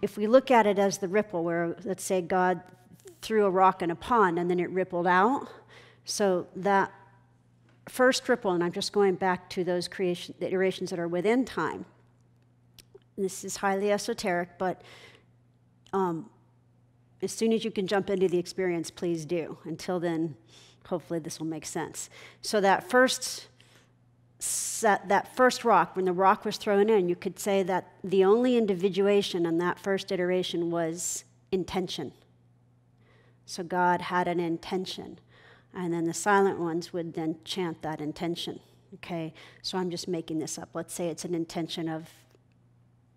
if we look at it as the ripple, where let's say God threw a rock in a pond and then it rippled out, so that first ripple, and I'm just going back to those the iterations that are within time. This is highly esoteric, but as soon as you can jump into the experience, please do. Until then, hopefully this will make sense. So that first rock, when the rock was thrown in, you could say that the only individuation in that first iteration was intention. So God had an intention. And then the silent ones would then chant that intention. Okay? So I'm just making this up. Let's say it's an intention of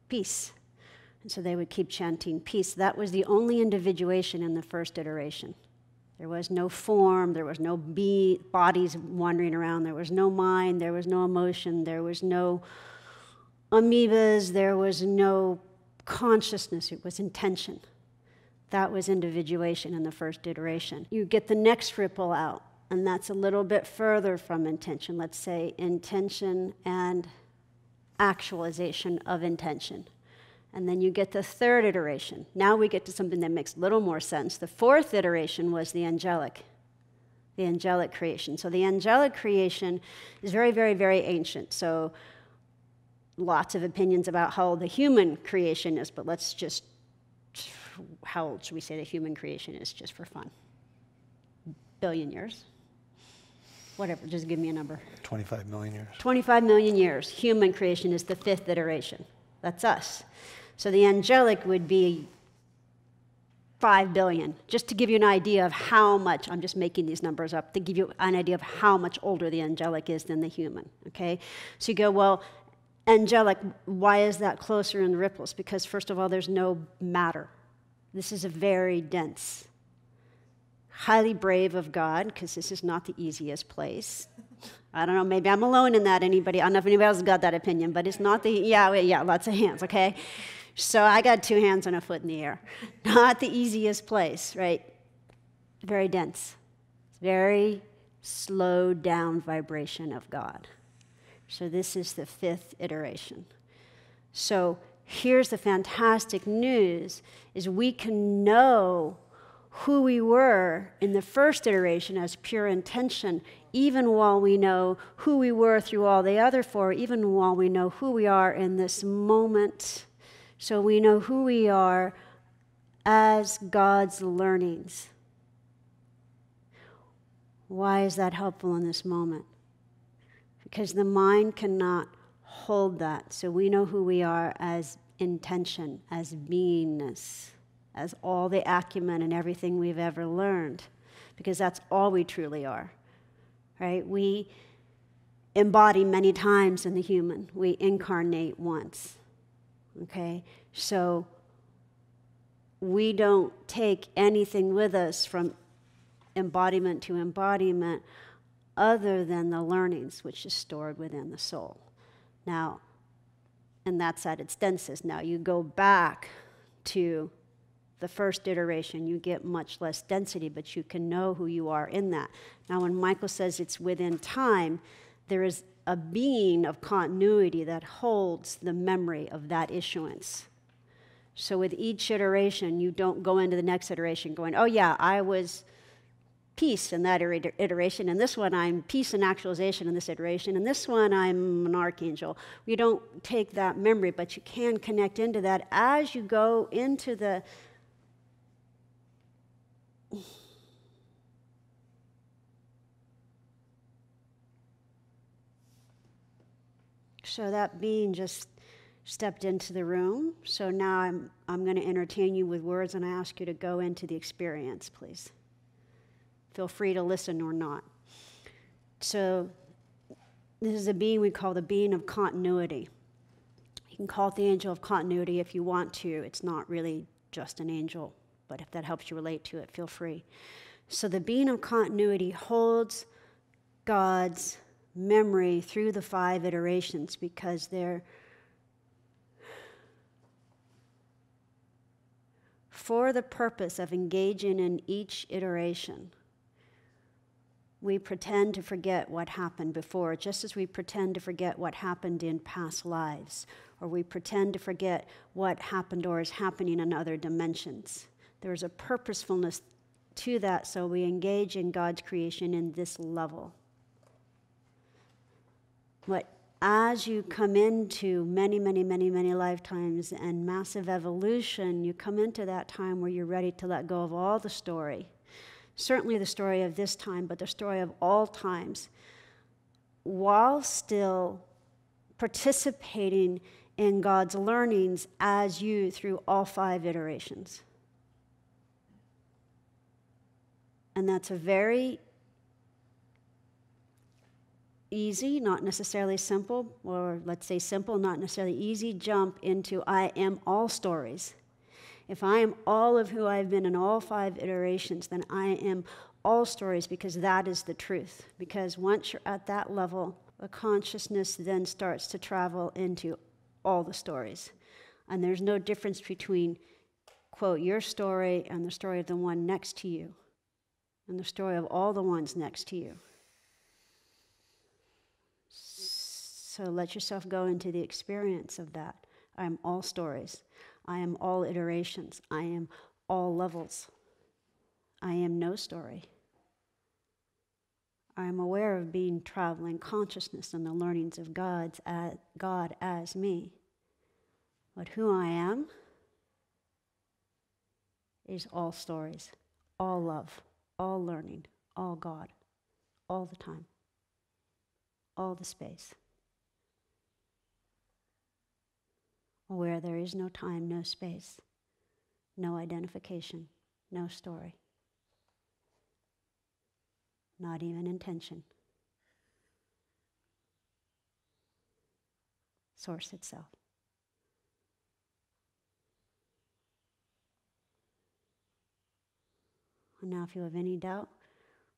peace. And so they would keep chanting peace. That was the only individuation in the first iteration. There was no form, there was no bodies wandering around, there was no mind, there was no emotion, there was no amoebas, there was no consciousness, it was intention. That was individuation in the first iteration. You get the next ripple out, and that's a little bit further from intention. Let's say intention and actualization of intention. And then you get the third iteration. Now we get to something that makes a little more sense. The fourth iteration was the angelic creation. So the angelic creation is very, very, very ancient. So lots of opinions about how old the human creation is, but let's just, how old should we say the human creation is, just for fun? Billion years? Whatever, just give me a number. 25 million years. 25 million years. Human creation is the fifth iteration. That's us. So the angelic would be 5 billion, just to give you an idea of how much, I'm just making these numbers up, to give you an idea of how much older the angelic is than the human, okay? So you go, well, angelic, why is that closer in the ripples? Because first of all, there's no matter. This is a very dense, highly brave of God, because this is not the easiest place. I don't know, maybe I'm alone in that. I don't know if anybody else has got that opinion, but it's not yeah, lots of hands, okay? So I got 2 hands and a foot in the air. Not the easiest place, right? Very dense. Very slowed down vibration of God. So this is the fifth iteration. So here's the fantastic news, is we can know who we were in the first iteration as pure intention, even while we know who we were through all the other 4, even while we know who we are in this moment. So we know who we are as God's learnings. Why is that helpful in this moment? Because the mind cannot hold that. So we know who we are as intention, as beingness, as all the acumen and everything we've ever learned, because that's all we truly are, right? We embody many times in the human. We incarnate once, okay? So we don't take anything with us from embodiment to embodiment other than the learnings, which is stored within the soul. Now, and that's at its densest. Now you go back to the first iteration, you get much less density, but you can know who you are in that. Now, when Michael says it's within time, there is a being of continuity that holds the memory of that issuance. So with each iteration, you don't go into the next iteration going, oh yeah, I was peace in that iteration, and this one I'm peace and actualization in this iteration, and this one I'm an archangel. You don't take that memory, but you can connect into that as you go into the So that being just stepped into the room. So now I'm going to entertain you with words, and I ask you to go into the experience, please. Feel free to listen or not. So this is a being we call the being of continuity. You can call it the angel of continuity if you want to. It's not really just an angel, but if that helps you relate to it, feel free. So the being of continuity holds God's memory through the 5 iterations, because they're for the purpose of engaging in each iteration we pretend to forget what happened before, just as we pretend to forget what happened in past lives, or we pretend to forget what happened or is happening in other dimensions. There's a purposefulness to that, so we engage in God's creation in this level. But as you come into many, many, many, many lifetimes and massive evolution, you come into that time where you're ready to let go of all the story. Certainly the story of this time, but the story of all times, while still participating in God's learnings as you through all 5 iterations. And that's a very easy, not necessarily simple, or let's say simple, not necessarily easy jump into I am all stories. If I am all of who I've been in all 5 iterations, then I am all stories, because that is the truth. Because once you're at that level, the consciousness then starts to travel into all the stories. And there's no difference between, quote, your story and the story of the one next to you, and the story of all the ones next to you. So let yourself go into the experience of that. I am all stories. I am all iterations. I am all levels. I am no story. I am aware of being traveling consciousness and the learnings of God as me. But who I am is all stories, all love, all learning, all God, all the time, all the space. Where there is no time, no space, no identification, no story, not even intention. Source itself. And now if you have any doubt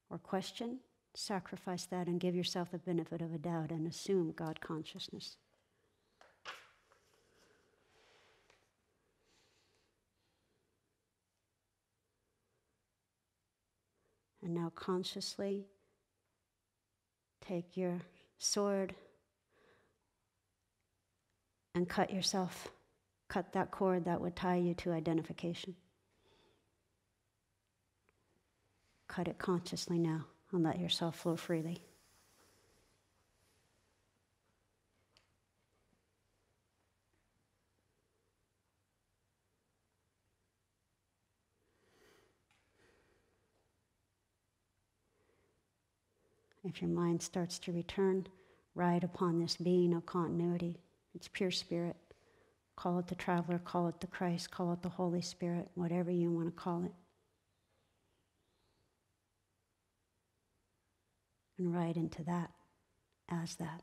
or question, sacrifice that and give yourself the benefit of a doubt and assume God consciousness. And now consciously take your sword and cut yourself. Cut that cord that would tie you to identification. Cut it consciously now and let yourself flow freely. If your mind starts to return, ride upon this being of continuity. It's pure spirit. Call it the traveler, call it the Christ, call it the Holy Spirit, whatever you want to call it. And ride into that as that.